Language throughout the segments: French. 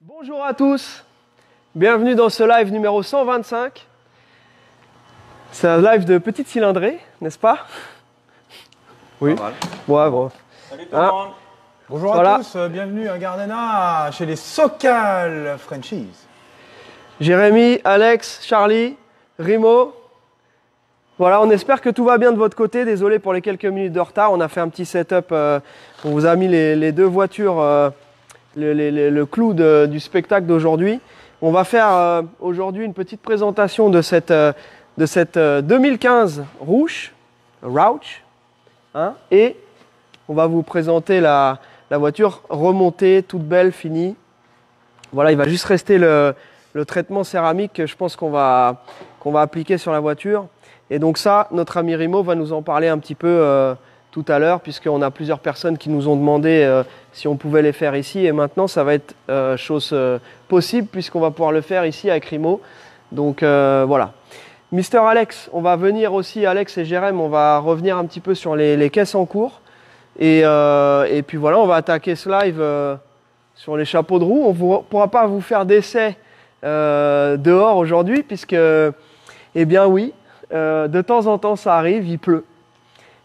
Bonjour à tous, bienvenue dans ce live numéro 125. C'est un live de petite cylindrée, n'est-ce pas? Oui. Ouais, bon. Salut tout le monde. Bonjour à tous, bienvenue à Gardena chez les Sokal Franchise. Jérémy, Alex, Charlie, Rimo. Voilà, on espère que tout va bien de votre côté. Désolé pour les quelques minutes de retard. On a fait un petit setup. On vous a mis les deux voitures, le clou du spectacle d'aujourd'hui. On va faire aujourd'hui une petite présentation de cette 2015 Rouge, hein, et on va vous présenter la voiture remontée, toute belle, finie. Voilà, il va juste rester le traitement céramique que je pense qu'on va appliquer sur la voiture. Et donc ça, notre ami Rimo va nous en parler un petit peu tout à l'heure, puisqu'on a plusieurs personnes qui nous ont demandé si on pouvait les faire ici. Et maintenant, ça va être chose possible, puisqu'on va pouvoir le faire ici avec Rimo. Donc voilà. Mister Alex, on va venir aussi, Alex et Jérém, on va revenir un petit peu sur les caisses en cours. Et puis voilà, on va attaquer ce live sur les chapeaux de roue. On ne pourra pas vous faire d'essai dehors aujourd'hui, puisque, eh bien oui, de temps en temps ça arrive, il pleut.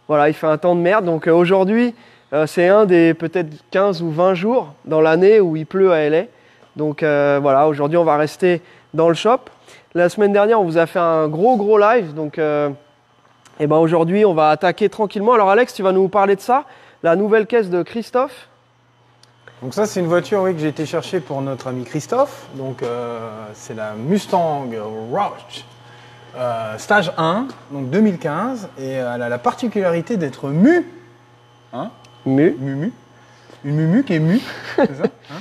Voilà, il fait un temps de merde. Donc aujourd'hui, c'est un des peut-être 15 ou 20 jours dans l'année où il pleut à LA. Donc voilà, aujourd'hui on va rester dans le shop. La semaine dernière, on vous a fait un gros live. Donc et ben aujourd'hui, on va attaquer tranquillement. Alors Alex, tu vas nous parler de ça, la nouvelle caisse de Christophe. Donc ça, c'est une voiture que j'ai été chercher pour notre ami Christophe. Donc c'est la Mustang Rouge Stage 1, donc 2015. Et elle a la particularité d'être mue. Hein, une mumu qui est mue, c'est ça, hein,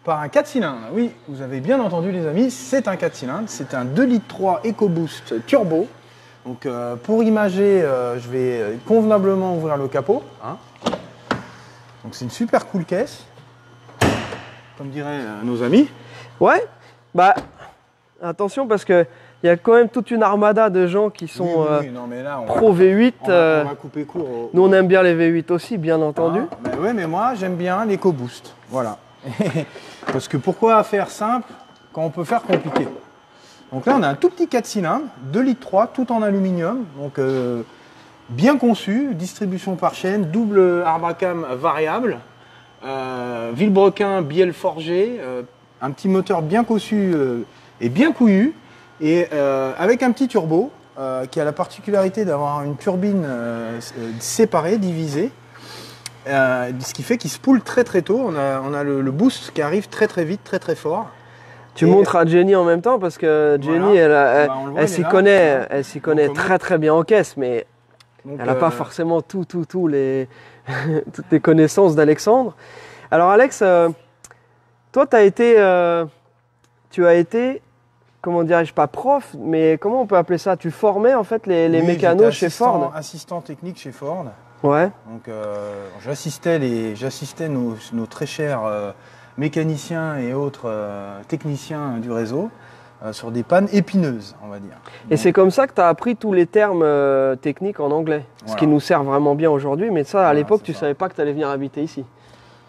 par un 4 cylindres. Oui, vous avez bien entendu les amis, c'est un 4 cylindres. C'est un 2,3 litres EcoBoost turbo. Donc pour imager, je vais convenablement ouvrir le capot. Hein. Donc c'est une super cool caisse, comme diraient nos amis. Ouais, bah attention parce que il y a quand même toute une armada de gens qui sont non, mais là, pro V8. On va couper court. Nous on aime bien les V8 aussi, bien entendu. Ah, mais moi j'aime bien l'EcoBoost. Voilà. Parce que pourquoi faire simple quand on peut faire compliqué? Donc là on a un tout petit 4 cylindres, 2,3 litres, tout en aluminium. Donc bien conçu, distribution par chaîne, double arbre à cam variable, vilebrequin bielle forgé, un petit moteur bien cossu et bien couillu. Et avec un petit turbo qui a la particularité d'avoir une turbine séparée, divisée, ce qui fait qu'il se poule très tôt. On a le boost qui arrive très vite, très fort. Tu montres à Jenny en même temps parce que Jenny, voilà. elle s'y connaît très bien en caisse, mais donc, elle n'a pas forcément toutes les connaissances d'Alexandre. Alors Alex, toi tu as été comment dirais-je, pas prof, mais comment on peut appeler ça? Tu formais en fait les mécanos chez Ford? Assistant technique chez Ford. Ouais. Donc j'assistais nos très chers mécaniciens et autres techniciens du réseau sur des pannes épineuses, on va dire. Et c'est comme ça que tu as appris tous les termes techniques en anglais, voilà. Ce qui nous sert vraiment bien aujourd'hui, mais ça à l'époque tu ne savais pas que tu allais venir habiter ici.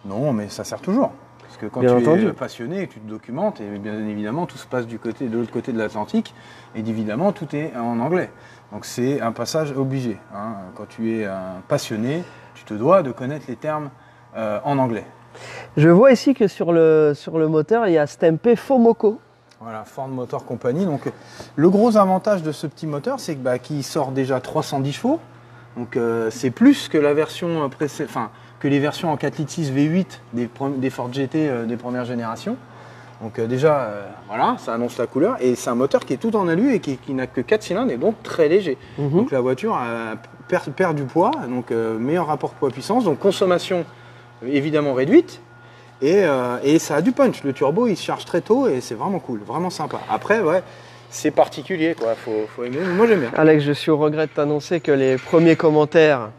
Non, mais ça sert toujours. Parce que quand tu es passionné et que tu te documentes, et bien évidemment tout se passe de l'autre côté de l'Atlantique, et évidemment tout est en anglais. Donc c'est un passage obligé. Hein. Quand tu es un passionné, tu te dois de connaître les termes en anglais. Je vois ici que sur le moteur, il y a stampé Fomoco. Voilà, Ford Motor Company. Donc le gros avantage de ce petit moteur, c'est qu'il sort déjà 310 chevaux. Donc c'est plus que la version que les versions en 4 litres 6 V8 des Ford GT des premières générations. Donc déjà, voilà, ça annonce la couleur. Et c'est un moteur qui est tout en alu et qui n'a que 4 cylindres et donc très léger. Donc la voiture perd du poids, donc meilleur rapport poids-puissance, donc consommation évidemment réduite. Et ça a du punch. Le turbo, il se charge très tôt et c'est vraiment cool, vraiment sympa. Après, ouais, c'est particulier, quoi. Faut aimer. Moi, j'aime bien. Alex, je suis au regret de t'annoncer que les premiers commentaires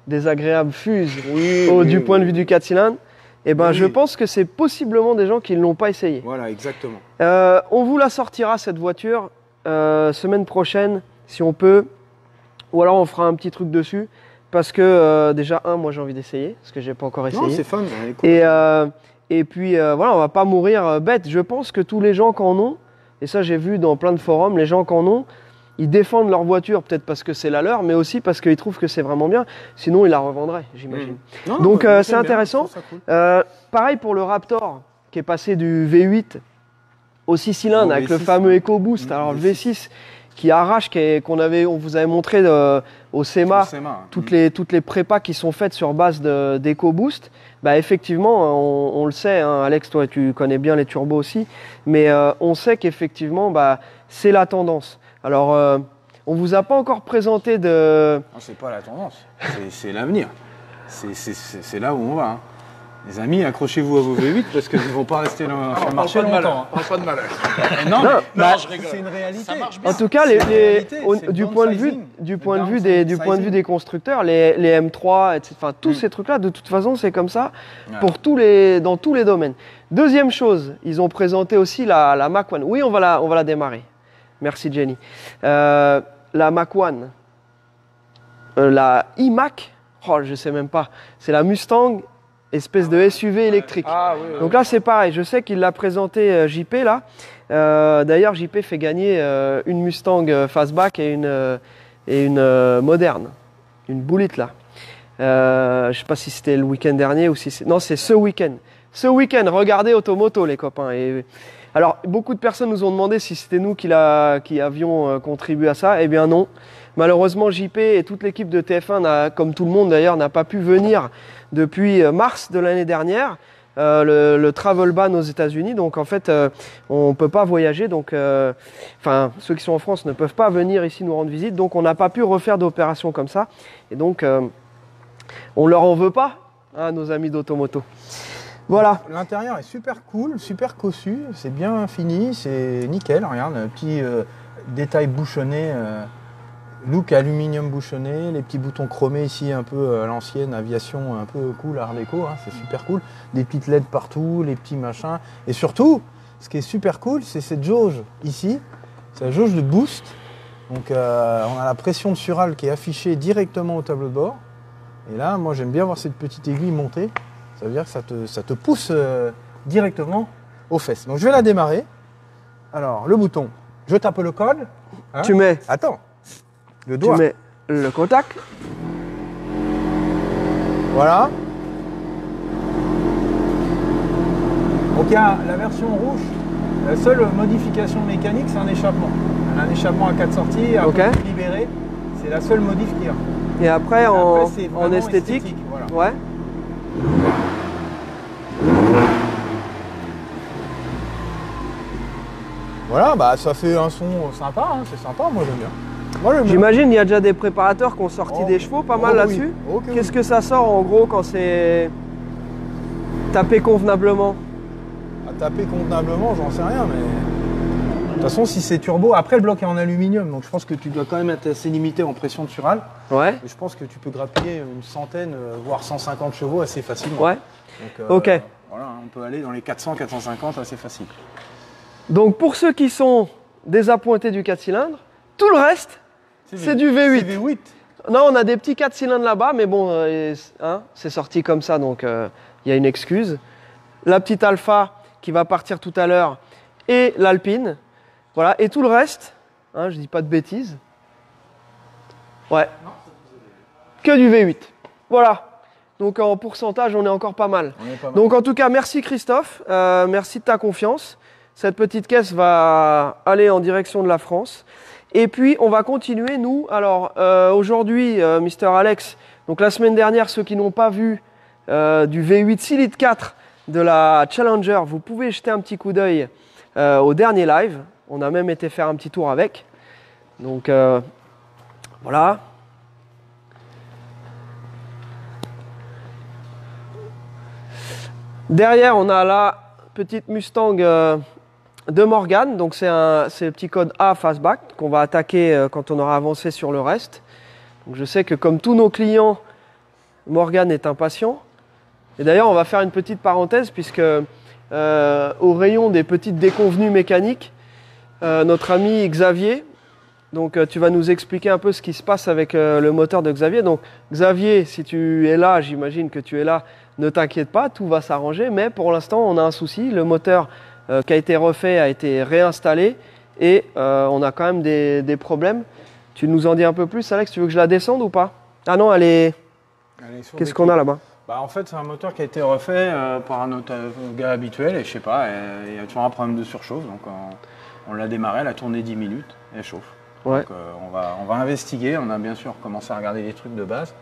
désagréables fusent du point de vue du 4 cylindres. Eh ben, je pense que c'est possiblement des gens qui ne l'ont pas essayé. Voilà, exactement. On vous la sortira, cette voiture, semaine prochaine, si on peut. Ou alors, on fera un petit truc dessus. Parce que, déjà, moi, j'ai envie d'essayer. Parce que je n'ai pas encore essayé. Non, c'est fun. Et puis, voilà, on va pas mourir bête. Je pense que tous les gens qui en ont, et ça, j'ai vu dans plein de forums, les gens qui en ont, ils défendent leur voiture, peut-être parce que c'est la leur, mais aussi parce qu'ils trouvent que c'est vraiment bien. Sinon, ils la revendraient, j'imagine. Donc, c'est intéressant. Cool. Pareil pour le Raptor, qui est passé du V8 au 6 cylindres avec V6, le fameux EcoBoost. Alors, le V6 qui arrache, on vous avait montré au SEMA, toutes les prépas qui sont faites sur base d'EcoBoost. Bah, effectivement, on le sait, hein, Alex, toi, tu connais bien les turbos aussi, mais on sait qu'effectivement, bah, c'est la tendance. Alors, on ne vous a pas encore présenté de... Non, c'est pas la tendance, c'est l'avenir. C'est là où on va. Hein. Les amis, accrochez-vous à vos V8 parce qu'ils ne vont pas rester sur le marché longtemps. Pas de malheur. Non, je rigole. C'est une réalité. Ça marche bien. En tout cas, du point de vue des constructeurs, les M3, etc., tous ces trucs-là, de toute façon, c'est comme ça dans tous les domaines. Deuxième chose, ils ont présenté aussi la Mach 1. Oui, on va la démarrer. Merci Jenny. La Mach 1, la iMac, je sais même pas. C'est la Mustang, espèce de SUV électrique. Donc là, c'est pareil. Je sais qu'il l'a présenté JP là. D'ailleurs, JP fait gagner une Mustang Fastback et une moderne, une Bullet là. Je sais pas si c'était le week-end dernier ou si c'est... Non, c'est ce week-end. Ce week-end, regardez Automoto les copains. Alors, beaucoup de personnes nous ont demandé si c'était nous qui avions contribué à ça. Eh bien non. Malheureusement, JP et toute l'équipe de TF1, comme tout le monde d'ailleurs, n'a pas pu venir depuis mars de l'année dernière. Le travel ban aux États-Unis. Donc en fait, on ne peut pas voyager. Donc, ceux qui sont en France ne peuvent pas venir ici nous rendre visite. Donc on n'a pas pu refaire d'opération comme ça. Et donc, on ne leur en veut pas, hein, nos amis d'Automoto. Voilà. L'intérieur est super cool, super cossu, c'est bien fini, c'est nickel. Regarde, un petit détail bouchonné, look aluminium bouchonné, les petits boutons chromés ici un peu à l'ancienne, aviation un peu cool, art déco, hein, c'est super cool. Des petites LED partout, les petits machins. Et surtout, ce qui est super cool, c'est cette jauge ici, c'est la jauge de boost. Donc on a la pression de Sural qui est affichée directement au tableau de bord. Et là, moi j'aime bien voir cette petite aiguille montée. Ça veut dire que ça te pousse directement aux fesses. Donc je vais la démarrer. Alors le bouton, je tape le code. Hein. Tu mets. Attends. Le doigt. Tu mets le contact. Voilà. Donc il y a la version rouge. La seule modification mécanique, c'est un échappement. Un échappement à 4 sorties, un peu libéré. C'est la seule modif qu'il y a. Et après, en esthétique, voilà. Ouais. Voilà, bah ça fait un son sympa, hein, c'est sympa, moi j'aime bien. J'imagine il y a déjà des préparateurs qui ont sorti des chevaux pas mal là-dessus. Oui. Qu'est-ce que ça sort en gros quand c'est tapé convenablement? À taper convenablement, j'en sais rien, mais de toute façon si c'est turbo, après le bloc est en aluminium, donc je pense que tu dois quand même être assez limité en pression de Sural. Ouais. Et je pense que tu peux grappiller une centaine, voire 150 chevaux assez facilement. Ouais. Donc, ok. Voilà, on peut aller dans les 400-450 assez facile. Donc pour ceux qui sont désappointés du 4 cylindres, tout le reste, c'est du V8. C'est V8. Non, on a des petits 4 cylindres là-bas, mais bon, c'est sorti comme ça, donc il y a une excuse. La petite Alpha qui va partir tout à l'heure et l'Alpine. Voilà, et tout le reste, je dis pas de bêtises. Ouais. Que du V8. Voilà. Donc en pourcentage, on est encore pas mal. Donc en tout cas, merci Christophe. Merci de ta confiance. Cette petite caisse va aller en direction de la France. Et puis, on va continuer, nous. Alors, aujourd'hui, Mister Alex, donc la semaine dernière, ceux qui n'ont pas vu du V8 6 litres 4 de la Challenger, vous pouvez jeter un petit coup d'œil au dernier live. On a même été faire un petit tour avec. Donc, voilà. Derrière, on a la petite Mustang de Morgan. Donc, c'est le petit code A fastback qu'on va attaquer quand on aura avancé sur le reste. Donc, je sais que comme tous nos clients, Morgan est impatient. Et d'ailleurs, on va faire une petite parenthèse puisque au rayon des petites déconvenues mécaniques, notre ami Xavier, donc tu vas nous expliquer un peu ce qui se passe avec le moteur de Xavier. Donc Xavier, si tu es là, j'imagine que tu es là, ne t'inquiète pas, tout va s'arranger. Mais pour l'instant, on a un souci. Le moteur qui a été refait a été réinstallé et on a quand même des problèmes. Tu nous en dis un peu plus, Alex? Tu veux que je la descende ou pas? Ah non, elle est... Qu'est-ce qu'on a là-bas? Bah, en fait, c'est un moteur qui a été refait par un autre gars habituel et je sais pas, il y a toujours un problème de surchauffe. Donc on l'a démarré, elle a tourné 10 minutes et elle chauffe. Ouais. Donc on va investiguer, on a bien sûr commencé à regarder les trucs de base.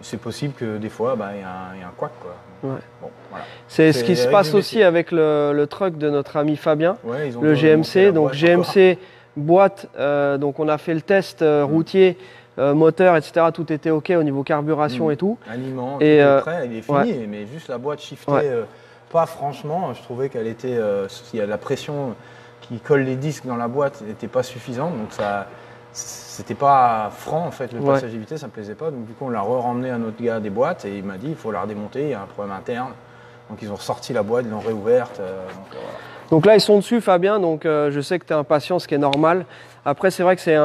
C'est possible que des fois, bah, y a un couac, quoi. Ouais. Bon, voilà. C'est ce qui se passe aussi avec le truck de notre ami Fabien, Ouais, ils ont le GMC. Donc GMC boîte, donc on a fait le test routier, moteur, etc. Tout était OK au niveau carburation et tout. Aliment, Et, tout est prêt, il est fini, ouais. mais juste la boîte shiftée, pas franchement. Je trouvais qu'elle était, il y a la pression qui colle les disques dans la boîte n'était pas suffisante, donc ça, c'était pas franc en fait, le passage de vitesse, ça me plaisait pas. Donc du coup, on l'a ramené à notre gars des boîtes et il m'a dit il faut la redémonter, il y a un problème interne. Donc ils ont ressorti la boîte, ils l'ont réouverte. Voilà. Donc là, ils sont dessus, Fabien. Donc je sais que tu es impatient, ce qui est normal. Après, c'est vrai que c'est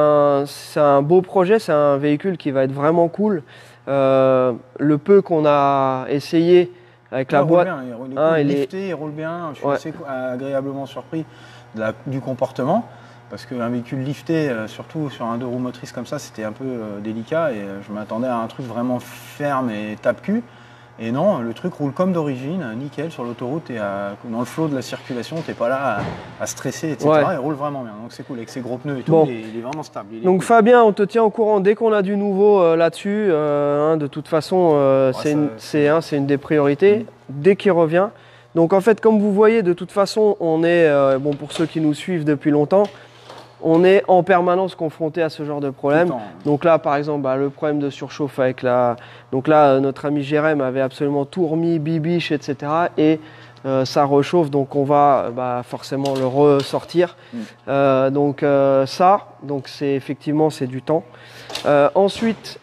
un beau projet, c'est un véhicule qui va être vraiment cool. Le peu qu'on a essayé avec la boîte, il roule bien. Je suis assez agréablement surpris du comportement. Parce qu'un véhicule lifté, surtout sur un deux roues motrices comme ça, c'était un peu délicat et je m'attendais à un truc vraiment ferme et tape-cul. Et non, le truc roule comme d'origine, nickel sur l'autoroute et dans le flot de la circulation, t'es pas là à stresser, etc. Ouais. Il roule vraiment bien, donc c'est cool avec ses gros pneus et tout, il est vraiment stable. Donc cool. Fabien, on te tient au courant dès qu'on a du nouveau là-dessus. De toute façon, c'est une des priorités, dès qu'il revient. Donc en fait, comme vous voyez, de toute façon, on est, bon pour ceux qui nous suivent depuis longtemps, on est en permanence confronté à ce genre de problème. Donc là, par exemple, le problème de surchauffe avec la... Donc là, notre ami Jérém avait absolument tout remis, bibiche, etc. Et ça rechauffe, donc on va forcément le ressortir. Donc c'est effectivement, c'est du temps. Ensuite,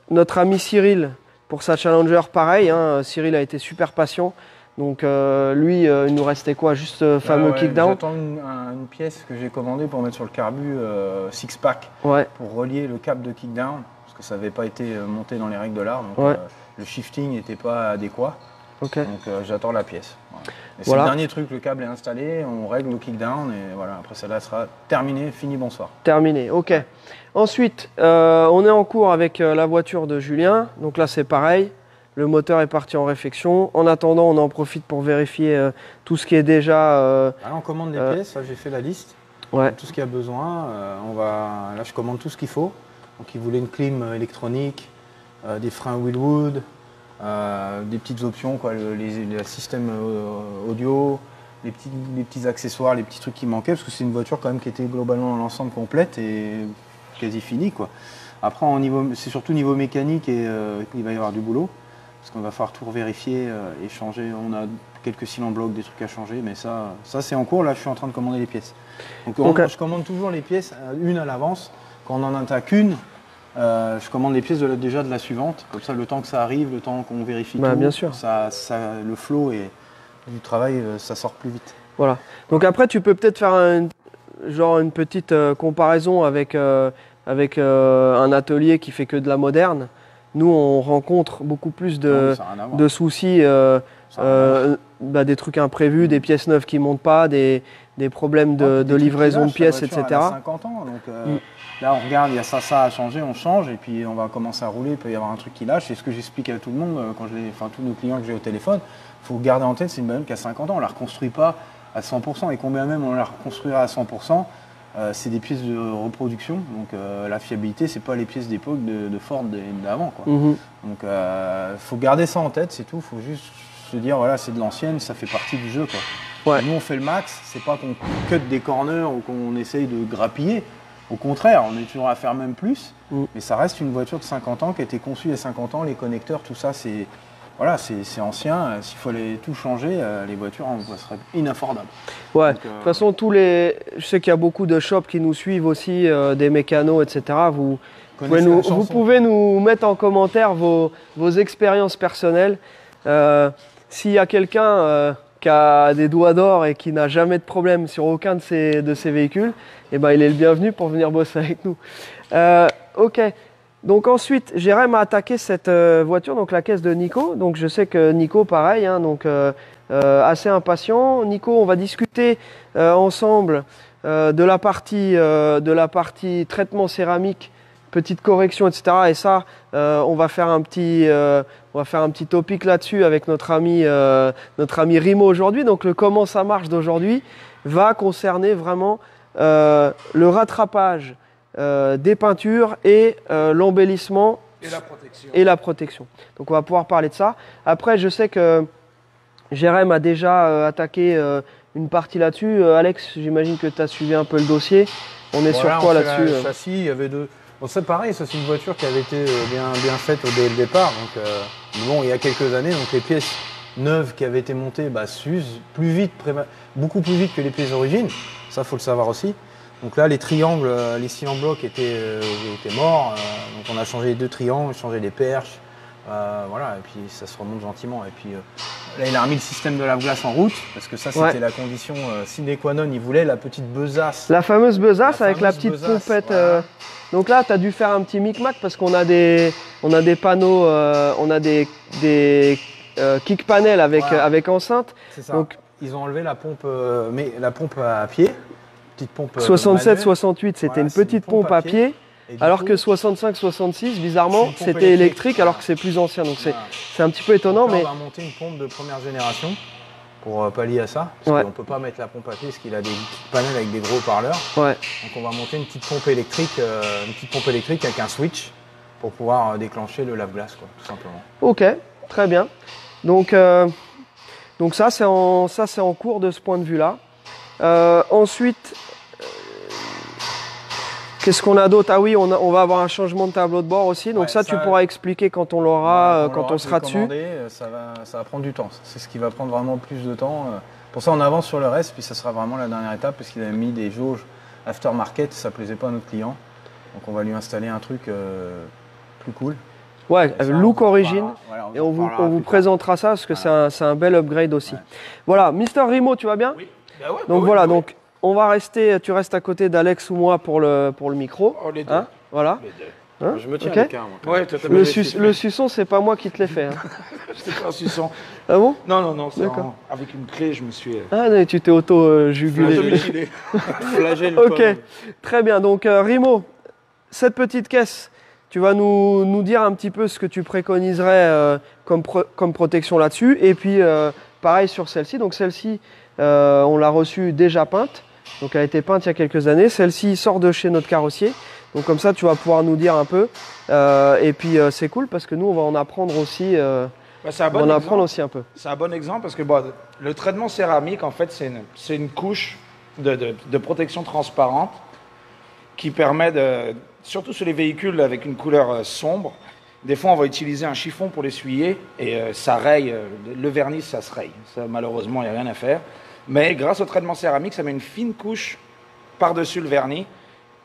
notre ami Cyril, pour sa Challenger, pareil. Cyril a été super patient. Donc lui, il nous restait quoi? Juste fameux kickdown. J'attends une pièce que j'ai commandée pour mettre sur le carbu six-pack pour relier le câble de kickdown parce que ça n'avait pas été monté dans les règles de l'art. Donc le shifting n'était pas adéquat. Donc j'attends la pièce. Voilà. C'est le dernier truc, le câble est installé, on règle le kickdown et voilà, après celle-là sera terminée, fini, bonsoir. Terminé, ok. Ensuite, on est en cours avec la voiture de Julien. Donc là c'est pareil. Le moteur est parti en réflexion. En attendant, on en profite pour vérifier tout ce qui est déjà... on commande des pièces, j'ai fait la liste. Tout ce qu'il y a besoin. Là, je commande tout ce qu'il faut. Donc, il voulait une clim électronique, des freins Willwood, des petites options, quoi, le système audio, les petits accessoires, les petits trucs qui manquaient, parce que c'est une voiture quand même qui était globalement dans l'ensemble complète et quasi finie, quoi. Après, c'est surtout niveau mécanique et il va y avoir du boulot. Parce qu'on va falloir tout vérifier et changer. On a quelques cylindres blocs, des trucs à changer, mais ça c'est en cours. Là, je suis en train de commander les pièces. Donc, je commande toujours les pièces une à l'avance. Quand on n'en a qu'une, je commande les pièces déjà de la suivante. Comme ça, le temps que ça arrive, le temps qu'on vérifie tout, bien sûr. Le flow du travail, ça sort plus vite. Voilà. Donc après, tu peux peut-être faire une petite comparaison avec un atelier qui fait que de la moderne. Nous, on rencontre beaucoup plus de soucis, des trucs imprévus, des pièces neuves qui ne montent pas, des problèmes de livraison de pièces, etc. Elle a 50 ans, donc là, on regarde, il y a ça à changer, on change, et puis on va commencer à rouler, il peut y avoir un truc qui lâche. Et ce que j'explique à tout le monde, tous nos clients que j'ai au téléphone, il faut garder en tête, c'est une bagnole qui a 50 ans, on ne la reconstruit pas à 100%, et combien même on la reconstruira à 100%, c'est des pièces de reproduction. Donc la fiabilité, c'est pas les pièces d'époque de Ford d'avant, quoi. Donc faut garder ça en tête, c'est tout. Faut juste se dire voilà, c'est de l'ancienne, ça fait partie du jeu, quoi. Ouais. Nous on fait le max, c'est pas qu'on cut des corners ou qu'on essaye de grappiller. Au contraire, on est toujours à faire même plus, mais ça reste une voiture de 50 ans qui a été conçue il y a 50 ans, les connecteurs, tout ça, c'est ancien. S'il fallait tout changer, les voitures seraient inaffordables. Ouais, de toute façon, je sais qu'il y a beaucoup de shops qui nous suivent aussi, des mécanos, etc. Vous pouvez nous mettre en commentaire vos expériences personnelles. S'il y a quelqu'un qui a des doigts d'or et qui n'a jamais de problème sur aucun de ces véhicules, eh ben, il est le bienvenu pour venir bosser avec nous. Ok. Donc ensuite, Jérém a attaqué cette voiture, donc la caisse de Nico. Donc je sais que Nico, pareil, hein, donc assez impatient. Nico, on va discuter ensemble de la partie traitement céramique, petite correction, etc. Et ça, on va faire un petit topic là-dessus avec notre ami Rimo aujourd'hui. Donc le comment ça marche d'aujourd'hui va concerner vraiment le rattrapage des peintures et l'embellissement et la protection. Donc on va pouvoir parler de ça. Après, je sais que Jérém a déjà attaqué une partie là-dessus. Alex, j'imagine que tu as suivi un peu le dossier. On est sur quoi là-dessus? Le châssis, il y avait deux. Bon, c'est pareil, ça c'est une voiture qui avait été bien faite dès le départ. Donc, bon, il y a quelques années, donc les pièces neuves qui avaient été montées s'usent plus vite, beaucoup plus vite que les pièces d'origine. Ça, faut le savoir aussi. Donc là, les triangles, les cylindres en bloc étaient morts. Donc on a changé les 2 triangles, changé les perches. Voilà, et puis ça se remonte gentiment. Et puis là, il a remis le système de lave-glace en route, parce que ça, c'était la condition sine qua non. Il voulait la petite besace. La fameuse besace avec la petite pompette. Voilà. Donc là, tu as dû faire un petit micmac parce qu'on a des panneaux, on a des kick panels avec enceinte. C'est ça. Donc, ils ont enlevé la pompe à pied. Petite pompe 67-68, c'était une petite pompe à pied. Alors que 65-66, bizarrement, c'était électrique alors que c'est plus ancien. Donc c'est un petit peu étonnant. Donc là, mais on va monter une pompe de première génération pour pallier à ça. Parce qu'on ne peut pas mettre la pompe à pied parce qu'il a des panels avec des gros haut-parleurs. Ouais. Donc on va monter une petite pompe électrique avec un switch pour pouvoir déclencher le lave-glace, tout simplement. Ok, très bien. Donc ça, c'est en cours de ce point de vue-là. Ensuite, qu'est-ce qu'on a d'autre? Ah oui, on va avoir un changement de tableau de bord aussi. Donc ça, tu pourras expliquer quand on l'aura, quand on sera dessus. Ça va prendre du temps. C'est ce qui va prendre vraiment plus de temps. Pour ça, on avance sur le reste, puis ça sera vraiment la dernière étape, parce qu'il a mis des jauges aftermarket, ça ne plaisait pas à notre client. Donc on va lui installer un truc plus cool. Ouais, look origine. Et on vous présentera ça, parce que c'est un bel upgrade aussi. Ouais. Voilà, Mister Rimo, tu vas bien? Oui. Ben ouais, donc voilà, donc on va tu restes à côté d'Alex ou moi pour le micro. Oh, les deux. Hein, voilà. Les deux. Hein, je me tiens à l'écart. Ouais, le suçon, c'est pas moi qui te l'ai fait. Hein. C'était pas un suçon. Ah bon? Non, c'est avec une clé, je me suis... Ah non, tu t'es auto-jugulé. Flagelle. Ok, très bien. Donc Rimo, cette petite caisse, tu vas nous dire un petit peu ce que tu préconiserais comme protection là-dessus. Et puis, pareil sur celle-ci. Donc celle-ci, on l'a reçue déjà peinte. Donc elle a été peinte il y a quelques années. Celle-ci sort de chez notre carrossier. Donc comme ça, tu vas pouvoir nous dire un peu. Et puis c'est cool parce que nous, on va en apprendre aussi. Aussi un peu. C'est un bon exemple parce que le traitement céramique, en fait, c'est une couche de protection transparente qui permet surtout sur les véhicules avec une couleur sombre, des fois on va utiliser un chiffon pour l'essuyer et ça raye, le vernis ça se raye. Ça, malheureusement, il n'y a rien à faire. Mais grâce au traitement céramique, ça met une fine couche par-dessus le vernis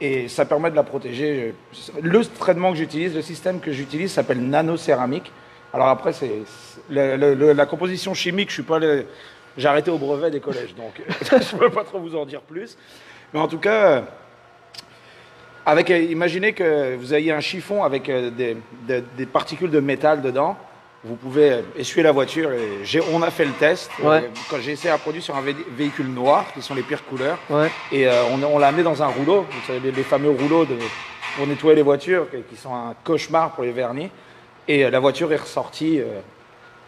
et ça permet de la protéger. Le traitement que j'utilise, le système que j'utilise s'appelle nanocéramique. Alors après, la composition chimique, j'ai arrêté au brevet des collèges, donc je ne peux pas trop vous en dire plus. Mais en tout cas, imaginez que vous ayez un chiffon avec des particules de métal dedans. Vous pouvez essuyer la voiture. On a fait le test. Ouais. Quand j'ai essayé un produit sur un véhicule noir, qui sont les pires couleurs, ouais. Et on l'a amené dans un rouleau. Vous savez, les fameux rouleaux pour nettoyer les voitures, qui sont un cauchemar pour les vernis. Et la voiture est ressortie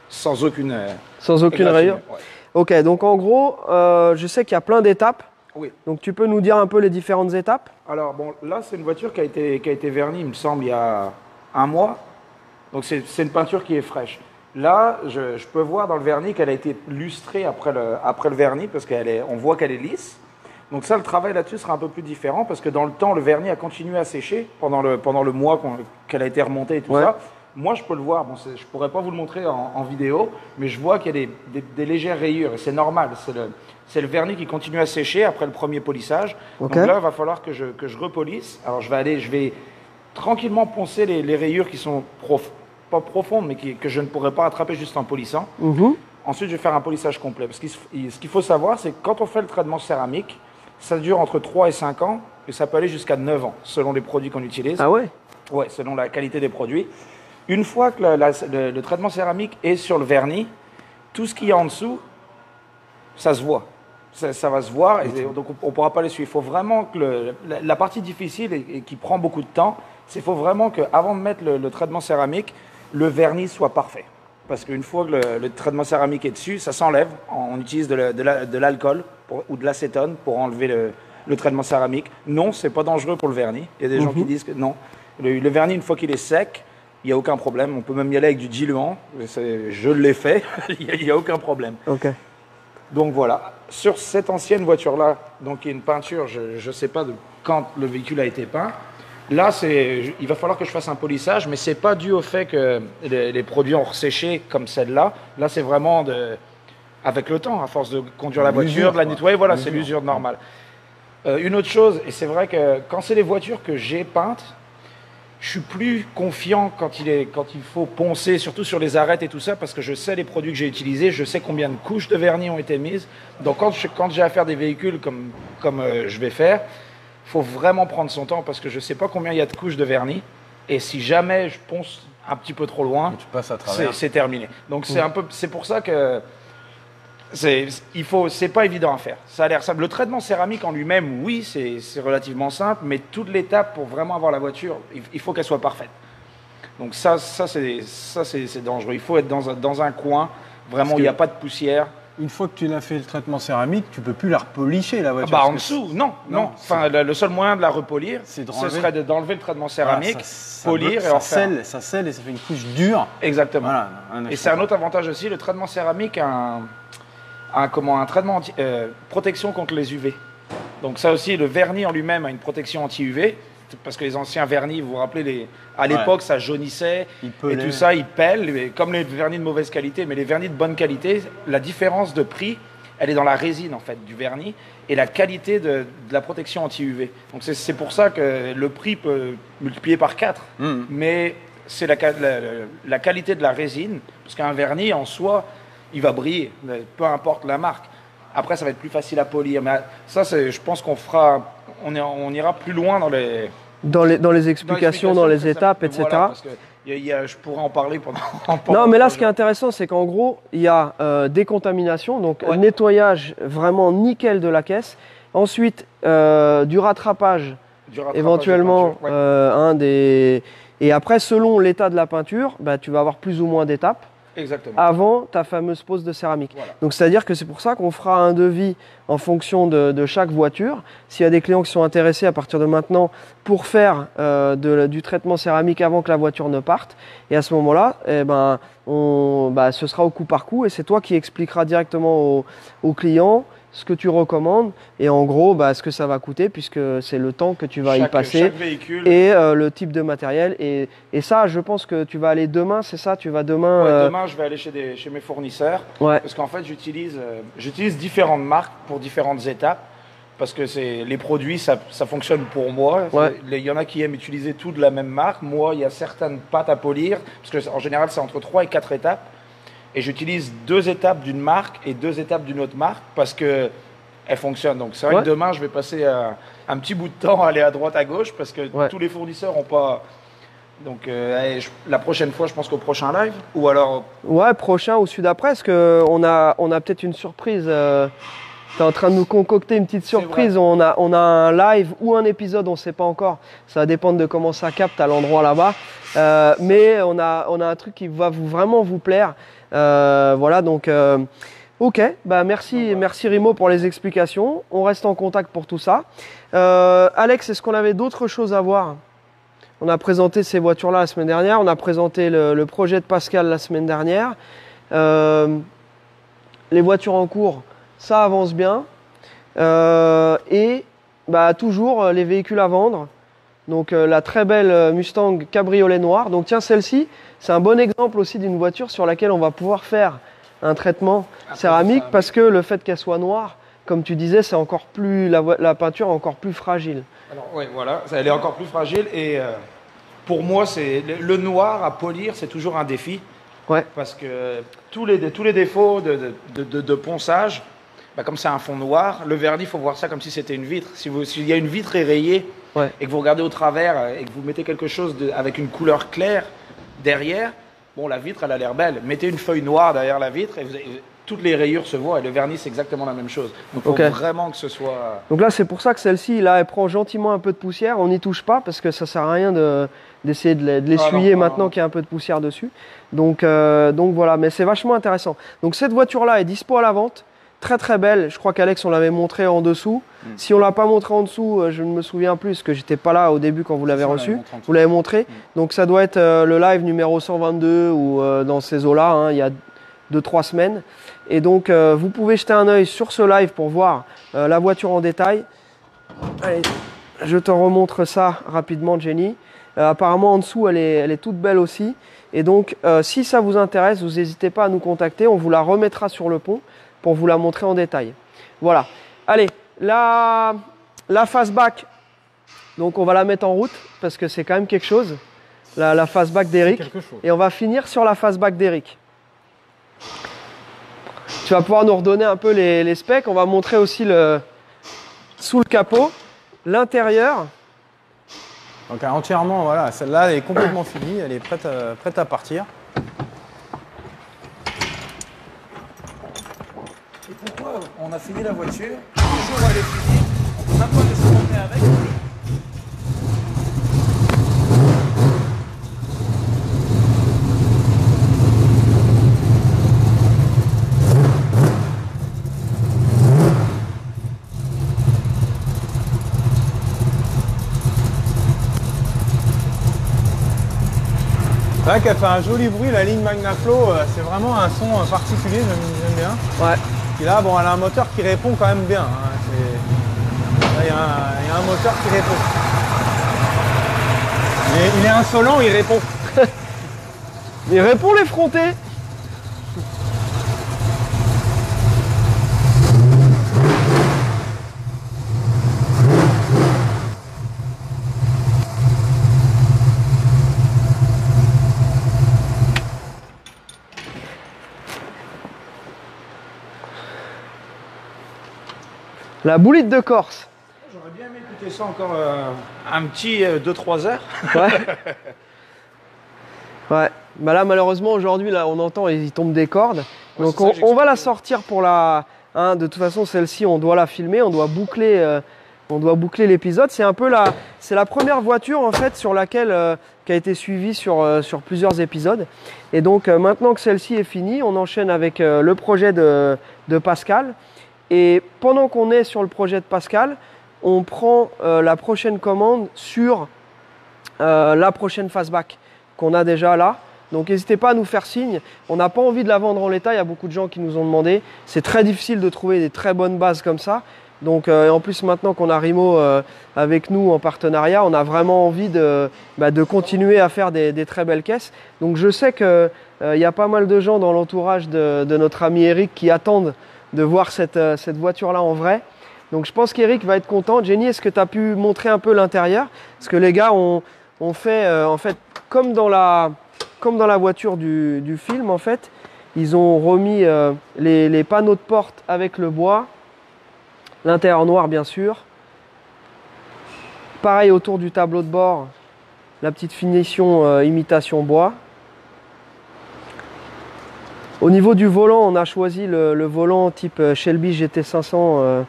sans aucune rayure. Ouais. Ok, donc en gros, je sais qu'il y a plein d'étapes Oui. Donc tu peux nous dire un peu les différentes étapes? Alors bon, là c'est une voiture qui a été vernie, il me semble, il y a un mois. Donc c'est une peinture qui est fraîche. Là, je peux voir dans le vernis qu'elle a été lustrée après le vernis parce on voit qu'elle est lisse. Donc ça, le travail là-dessus sera un peu plus différent parce que dans le temps, le vernis a continué à sécher pendant le mois qu'elle a été remontée et tout ça. Moi, je peux le voir. Bon, je ne pourrais pas vous le montrer en vidéo, mais je vois qu'il y a des légères rayures et c'est normal. C'est le vernis qui continue à sécher après le premier polissage. Okay. Donc là, il va falloir que je repolisse. Alors je vais tranquillement poncer les rayures qui sont pas profondes, mais que je ne pourrais pas attraper juste en polissant. Ensuite, je vais faire un polissage complet. Parce que ce qu'il faut savoir, c'est que quand on fait le traitement céramique, ça dure entre 3 et 5 ans, et ça peut aller jusqu'à 9 ans, selon les produits qu'on utilise. Ah ouais? Ouais, selon la qualité des produits. Une fois que le traitement céramique est sur le vernis, tout ce qu'il y a en dessous, ça se voit. Ça va se voir, et donc on ne pourra pas les suivre. Il faut vraiment que la partie difficile et qui prend beaucoup de temps, c'est qu'il faut vraiment qu'avant de mettre le traitement céramique, le vernis soit parfait. Parce qu'une fois que le traitement céramique est dessus, ça s'enlève. On utilise de l'alcool ou de l'acétone pour enlever le traitement céramique. Non, c'est pas dangereux pour le vernis. Il y a des gens qui disent que non. Le vernis, une fois qu'il est sec, il n'y a aucun problème. On peut même y aller avec du diluant. Je l'ai fait, il n'y a aucun problème. Ok. Donc voilà. Sur cette ancienne voiture-là, donc il y a une peinture, je ne sais pas de quand le véhicule a été peint. Là, il va falloir que je fasse un polissage, mais ce n'est pas dû au fait que les produits ont resséché comme celle-là. Là, c'est vraiment avec le temps, à force de conduire la voiture, de la nettoyer, voilà, c'est l'usure normale. Une autre chose, et c'est vrai que quand c'est les voitures que j'ai peintes, je suis plus confiant quand il faut poncer, surtout sur les arêtes et tout ça, parce que je sais les produits que j'ai utilisés, je sais combien de couches de vernis ont été mises. Donc quand j'ai à faire des véhicules comme je vais faire, il faut vraiment prendre son temps parce que je ne sais pas combien il y a de couches de vernis. Et si jamais je ponce un petit peu trop loin, c'est terminé. Donc c'est pour ça que c'est pas évident à faire. Ça a l'air simple. Le traitement céramique en lui-même, oui, c'est relativement simple, mais toute l'étape pour vraiment avoir la voiture, il faut qu'elle soit parfaite. Donc ça c'est dangereux. Il faut être dans un coin, vraiment où il n'y a pas de poussière. Une fois que tu l'as fait le traitement céramique, tu peux plus la repolisser la voiture. En dessous, non. Enfin, le seul moyen de la repolir, ce serait d'enlever le traitement céramique, polir et en faire. Ça scelle et ça fait une couche dure. Exactement. Voilà, et c'est un autre avantage aussi, le traitement céramique a un traitement protection contre les UV. Donc ça aussi, le vernis en lui-même a une protection anti-UV. Parce que les anciens vernis, vous vous rappelez, à l'époque, ça jaunissait et tout ça, ils pèlent, comme les vernis de mauvaise qualité. Mais les vernis de bonne qualité, la différence de prix, elle est dans la résine en fait du vernis et la qualité de la protection anti-UV. Donc c'est pour ça que le prix peut multiplier par 4. Mais c'est la qualité de la résine, parce qu'un vernis en soi, il va briller, peu importe la marque. Après, ça va être plus facile à polir. Mais ça, je pense on ira plus loin dans les explications, dans les étapes, etc. Voilà, parce que je pourrais en parler pendant non, mais là, ce qui est intéressant, c'est qu'en gros, il y a décontamination, donc nettoyage vraiment nickel de la caisse. Ensuite, du rattrapage éventuellement, et après, selon l'état de la peinture, tu vas avoir plus ou moins d'étapes. Exactement. Avant ta fameuse pose de céramique. Voilà. Donc c'est-à-dire que c'est pour ça qu'on fera un devis en fonction de chaque voiture. S'il y a des clients qui sont intéressés à partir de maintenant pour faire du traitement céramique avant que la voiture ne parte, et à ce moment-là, ce sera au coup par coup et c'est toi qui expliqueras directement aux clients ce que tu recommandes et en gros ce que ça va coûter puisque c'est le temps que tu vas y passer et le type de matériel et ça je pense que tu vas aller demain, c'est ça, tu vas demain demain je vais aller chez mes fournisseurs parce qu'en fait j'utilise différentes marques pour différentes étapes parce que les produits ça fonctionne pour moi. Il y en a qui aiment utiliser tout de la même marque. Moi il y a certaines pâtes à polir parce que en général c'est entre 3 et 4 étapes. Et j'utilise 2 étapes d'une marque et 2 étapes d'une autre marque parce qu'elles fonctionnent. Donc c'est vrai que demain, je vais passer un petit bout de temps à aller à droite, à gauche parce que tous les fournisseurs n'ont pas... Donc la prochaine fois, je pense qu'au prochain live ou alors... Ouais, prochain ou celui d'après parce qu'on a peut-être une surprise. Tu es en train de nous concocter une petite surprise. On a un live ou un épisode, on ne sait pas encore. Ça va dépendre de comment ça capte à l'endroit là-bas. Mais on a un truc qui va vraiment vous plaire. Voilà, donc Ok, bah merci, merci Rimo pour les explications. On reste en contact pour tout ça. Alex, est-ce qu'on avait d'autres choses à voir? On a présenté ces voitures-là la semaine dernière. On a présenté le projet de Pascal la semaine dernière. Les voitures en cours, ça avance bien. Et bah, toujours les véhicules à vendre. Donc la très belle Mustang cabriolet noir. Donc tiens, celle-ci, c'est un bon exemple aussi d'une voiture sur laquelle on va pouvoir faire un traitement céramique parce que le fait qu'elle soit noire, comme tu disais, c'est encore plus la peinture est encore plus fragile. Alors oui, voilà, elle est encore plus fragile et pour moi, c'est le noir à polir, c'est toujours un défi. Ouais. Parce que tous les défauts de ponçage, bah, comme c'est un fond noir, le vernis, il faut voir ça comme si c'était une vitre. S'il y a une vitre érayée Ouais. et que vous regardez au travers et que vous mettez quelque chose avec une couleur claire derrière, bon, la vitre, elle a l'air belle. Mettez une feuille noire derrière la vitre et toutes les rayures se voient. Et le vernis, c'est exactement la même chose. Donc, il faut vraiment que ce soit... Donc là, c'est pour ça que celle-ci, là, elle prend gentiment un peu de poussière. On n'y touche pas parce que ça sert à rien d'essayer de l'essuyer maintenant qu'il y a un peu de poussière dessus. Donc voilà, mais c'est vachement intéressant. Donc cette voiture-là est dispo à la vente. Très très belle. Je crois qu'Alex, on l'avait montré en dessous. Si on ne l'a pas montré en dessous, je ne me souviens plus parce que j'étais pas là au début quand vous l'avez reçu. Vous l'avez montré. Donc ça doit être le live numéro 122 ou dans ces eaux-là, hein, il y a 2-3 semaines. Et donc vous pouvez jeter un œil sur ce live pour voir la voiture en détail. Allez, je te remontre ça rapidement, Jenny. Apparemment en dessous elle est toute belle aussi. Et donc si ça vous intéresse, vous n'hésitez pas à nous contacter. On vous la remettra sur le pont pour vous la montrer en détail. Voilà. Allez, la fastback. Donc on va la mettre en route parce que c'est quand même quelque chose. La fastback d'Eric. Et on va finir sur la fastback d'Eric. Tu vas pouvoir nous redonner un peu les specs. On va montrer aussi sous le capot, l'intérieur. Donc entièrement, voilà, celle-là elle est complètement finie, elle est prête à partir. Et pourquoi on a fini la voiture, toujours elle est finie, on peut même pas laisser monter avec. C'est vrai qu'elle fait un joli bruit, la ligne Magnaflow, c'est vraiment un son particulier, j'aime bien. Ouais. Et là, bon, elle a un moteur qui répond quand même bien. Hein. Là, il y a un moteur qui répond. Il est insolent, il répond. Il répond l'effronté. La boulette de Corse. J'aurais bien aimé écouter ça encore un petit 2-3 heures. Ouais. Ouais. Bah là, malheureusement, aujourd'hui, là, on entend, il tombe des cordes. Ouais, donc, ça, on va la sortir pour la. Hein, de toute façon, celle-ci, on doit la filmer, on doit boucler l'épisode. C'est un peu c'est la première voiture en fait sur laquelle qui a été suivie sur plusieurs épisodes. Et donc, maintenant que celle-ci est finie, on enchaîne avec le projet de Pascal. Et pendant qu'on est sur le projet de Pascal, on prend la prochaine commande sur la prochaine fastback qu'on a déjà là. Donc n'hésitez pas à nous faire signe. On n'a pas envie de la vendre en l'état. Il y a beaucoup de gens qui nous ont demandé. C'est très difficile de trouver des très bonnes bases comme ça. Donc en plus maintenant qu'on a Rimo avec nous en partenariat, on a vraiment envie de continuer à faire des très belles caisses. Donc je sais qu'il y a pas mal de gens dans l'entourage de notre ami Eric qui attendent de voir cette voiture-là en vrai. Donc je pense qu'Eric va être content. Jenny, est-ce que tu as pu montrer un peu l'intérieur? Parce que les gars ont fait, en fait, comme dans la voiture du film, en fait, ils ont remis les panneaux de porte avec le bois, l'intérieur noir bien sûr. Pareil autour du tableau de bord, la petite finition imitation bois. Au niveau du volant, on a choisi le volant type Shelby GT500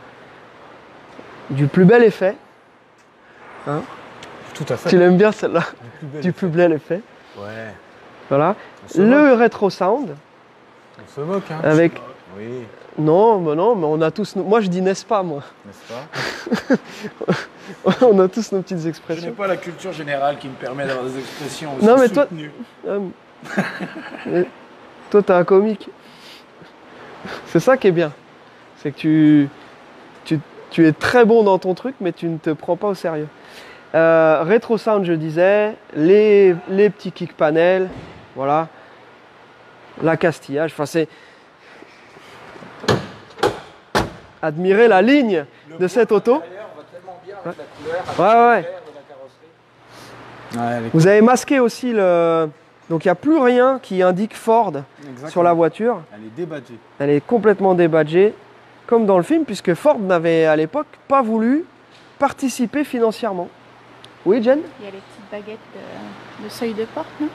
du plus bel effet. Hein? Tout à fait. Tu l'aimes bien celle-là? Du plus bel effet. Ouais. Voilà. Le Retro Sound. On se moque, hein. Oui, Non, mais on a tous. Moi, je dis n'est-ce pas, moi. n'est-ce pas? On a tous nos petites Je n'ai expressions. pas la culture générale qui me permet d'avoir des expressions aussi Non, mais toi- soutenues. Mais toi, t'es un comique. C'est ça qui est bien. C'est que tu es très bon dans ton truc, mais tu ne te prends pas au sérieux. Retro Sound, je disais, les petits kick panels, voilà, l'accastillage. Enfin, c'est admirer la ligne de cette auto. L'intérieur va tellement bien avec la couleur, avec le Ouais. verre de la carrosserie. Ouais, elle est Vous avez masqué aussi le. Donc il n'y a plus rien qui indique Ford Exactement. sur la voiture. Elle est débadgée. Elle est complètement débadgée, comme dans le film, puisque Ford n'avait à l'époque pas voulu participer financièrement. Oui, Jen? Il y a les petites baguettes de seuil de porte, non?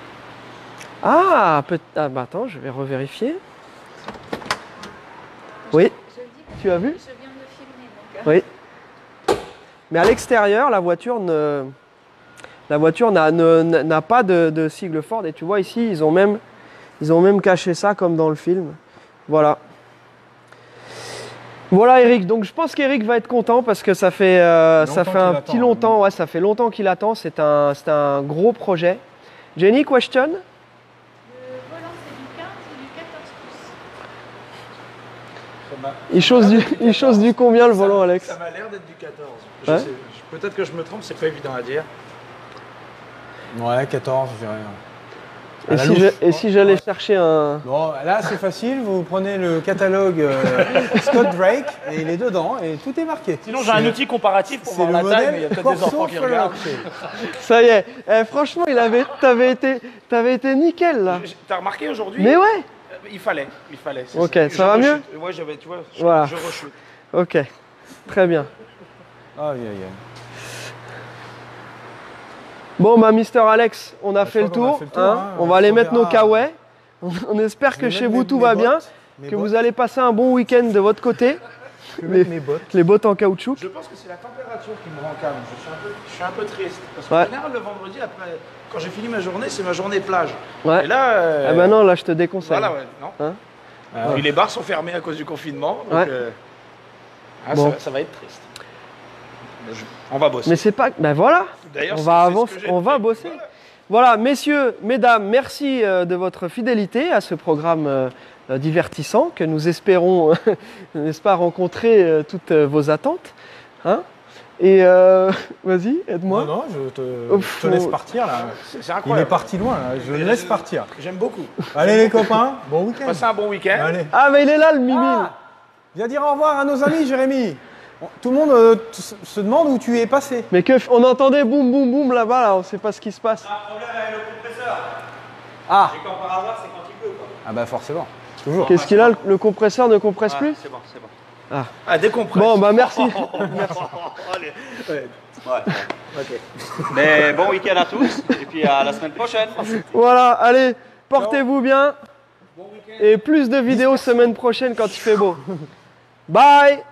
Ah, bah attends, je vais revérifier. Oui, Je le dis, tu as vu? je viens de filmer. Donc, Oui. Mais à l'extérieur, la voiture n'a pas de sigle Ford. Et tu vois ici, ils ont même caché ça comme dans le film. Voilà. Voilà Eric. Donc je pense qu'Eric va être content parce que ça fait un petit longtemps. Ouais, ça fait longtemps qu'il attend. C'est un gros projet. Jenny, question? le volant, c'est du 15 ou du 14 pouces? Il chose du combien le volant, Alex? Ça m'a l'air d'être du 14. Ouais. Peut-être que je me trompe, c'est pas évident à dire. Ouais, 14, je dirais. Et À la si louche. j'allais chercher un. Bon, là c'est facile, vous prenez le catalogue Scott Drake et il est dedans et tout est marqué. Sinon, j'ai un outil comparatif pour C'est voir le la taille, mais il y a modèle peut-être des enfants qui Corso regardent. Falace. Ça y est. Franchement, t'avais été nickel là. T'as remarqué aujourd'hui? Mais ouais. Il fallait. c'est Ok, ça. ça va mieux? Ouais, tu vois, Voilà. je rechute. Ok. Très bien. Aïe aïe aïe. Bon, bah, Mister Alex, on a Je fait le crois qu'on a tour. fait le tour, Hein. hein. On va aller On mettre nos verra. kawaii. On espère que Je vais chez mettre vous mes- tout mes va bien, bottes, mes que bottes. vous allez passer un bon week-end de votre côté. Je vais mettre mes bottes. Les bottes en caoutchouc. Je pense que c'est la température qui me rend calme. Je suis un peu triste. Parce Ouais. qu'en général, le vendredi, après, quand j'ai fini ma journée, c'est ma journée plage. Ouais. Et là. Ah bah non, là je te déconseille. Voilà, ouais, non. Hein. Ah, Puis les bars sont fermés à cause du confinement. Donc, Ouais. Bon. ça va être triste. On va bosser. Mais c'est pas. Ben voilà. D'ailleurs, On c'est- va c'est avancer, ce que j'ai on va fait. bosser. Voilà. Voilà, messieurs, mesdames, merci de votre fidélité à ce programme divertissant que nous espérons, n'est-ce pas, rencontrer toutes vos attentes. Hein. Et vas-y, aide-moi. Non, non, je te Ouf, laisse oh. partir là. C'est Il est incroyable. parti loin là, je le laisse partir. J'aime beaucoup. Allez les copains, bon week-end. Passez un bon week-end. Allez. Ah, mais il est là, le Mimile. Ah, viens dire au revoir à nos amis, Jérémy. Tout le monde se demande où tu es passé. Mais on entendait boum, boum, boum là-bas, là, on sait pas ce qui se passe. Un problème avec le compresseur. Ah, Et quand par hasard, c'est quand il pleut, quoi. ah bah forcément, toujours. Qu'est-ce qu'il a, le compresseur ne compresse plus? C'est bon, c'est bon. Ah, décompresse. Bon, bah merci. Allez. Ouais. Ok. Mais bon week-end à tous. Et puis à la semaine prochaine. Voilà, allez, portez-vous bien. Et plus de vidéos semaine prochaine quand il fait beau. Bye.